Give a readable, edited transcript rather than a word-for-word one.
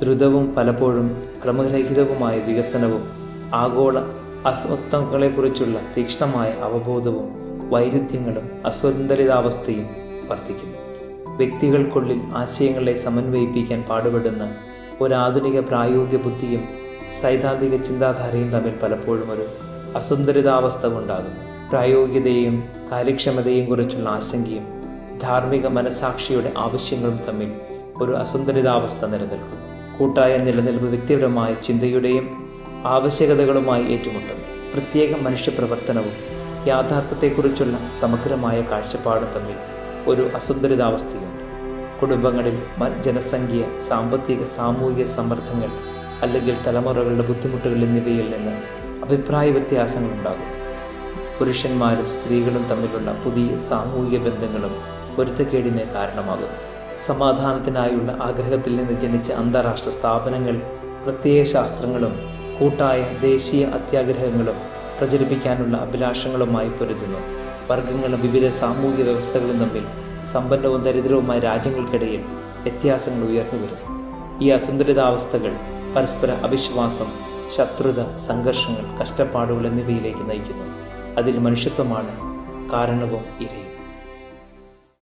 ദ്രുതവും പലപ്പോഴും ക്രമരഹിതവുമായ വികസനവും ആഗോള അസ്വത്വങ്ങളെക്കുറിച്ചുള്ള തീക്ഷ്ണമായ അവബോധവും വൈരുദ്ധ്യങ്ങളും അസന്തുലിതാവസ്ഥയും വർദ്ധിക്കുന്നു. വ്യക്തികൾക്കുള്ളിൽ ആശയങ്ങളെ സമന്വയിപ്പിക്കാൻ പാടുപെടുന്ന ഒരാധുനിക പ്രായോഗിക ബുദ്ധിയും സൈദ്ധാന്തിക ചിന്താധാരയും തമ്മിൽ പലപ്പോഴും ഒരു അസന്തുലിതാവസ്ഥ ഉണ്ടാകുന്നു. പ്രായോഗികതയും കാര്യക്ഷമതയും കുറിച്ചുള്ള ആശങ്കയും ധാർമ്മിക മനസാക്ഷിയുടെ ആവശ്യങ്ങളും തമ്മിൽ ഒരു അസന്തുലിതാവസ്ഥ നിലനിൽക്കുന്നു. കൂട്ടായ നിലനിൽപ്പ് വ്യക്തിപരമായ ചിന്തയുടെയും ആവശ്യകതകളുമായി ഏറ്റുമുട്ടുന്നു. പ്രത്യേക മനുഷ്യപ്രവർത്തനവും യാഥാർത്ഥ്യത്തെക്കുറിച്ചുള്ള സമഗ്രമായ കാഴ്ചപ്പാടും തമ്മിൽ ഒരു അസന്തുലിതാവസ്ഥയുണ്ട്. കുടുംബങ്ങളിൽ ജനസംഖ്യ, സാമ്പത്തിക സാമൂഹിക സമ്മർദ്ദങ്ങൾ അല്ലെങ്കിൽ തലമുറകളുടെ ബുദ്ധിമുട്ടുകൾ എന്നിവയിൽ നിന്ന് അഭിപ്രായ വ്യത്യാസങ്ങളുണ്ടാകും. പുരുഷന്മാരും സ്ത്രീകളും തമ്മിലുള്ള പുതിയ സാമൂഹിക ബന്ധങ്ങളും പൊരുത്തക്കേടിന് കാരണമാകുന്നു. സമാധാനത്തിനായുള്ള ആഗ്രഹത്തിൽ നിന്ന് ജനിച്ച അന്താരാഷ്ട്ര സ്ഥാപനങ്ങൾ പ്രത്യയശാസ്ത്രങ്ങളും കൂട്ടായ ദേശീയ അത്യാഗ്രഹങ്ങളും പ്രചരിപ്പിക്കാനുള്ള അഭിലാഷങ്ങളുമായി പൊരുതുന്നു. വർഗങ്ങളും വിവിധ സാമൂഹിക വ്യവസ്ഥകളും തമ്മിൽ സമ്പന്നവും ദരിദ്രവുമായ രാജ്യങ്ങൾക്കിടയിൽ വ്യത്യാസങ്ങൾ ഉയർന്നു വരുന്നു. ഈ അസന്തുലിതാവസ്ഥകൾ പരസ്പര അവിശ്വാസം, ശത്രുത, സംഘർഷങ്ങൾ, കഷ്ടപ്പാടുകൾ എന്നിവയിലേക്ക് നയിക്കുന്നു. അതിൽ മനുഷ്യത്വമാണ് കാരണവും ഇരയും.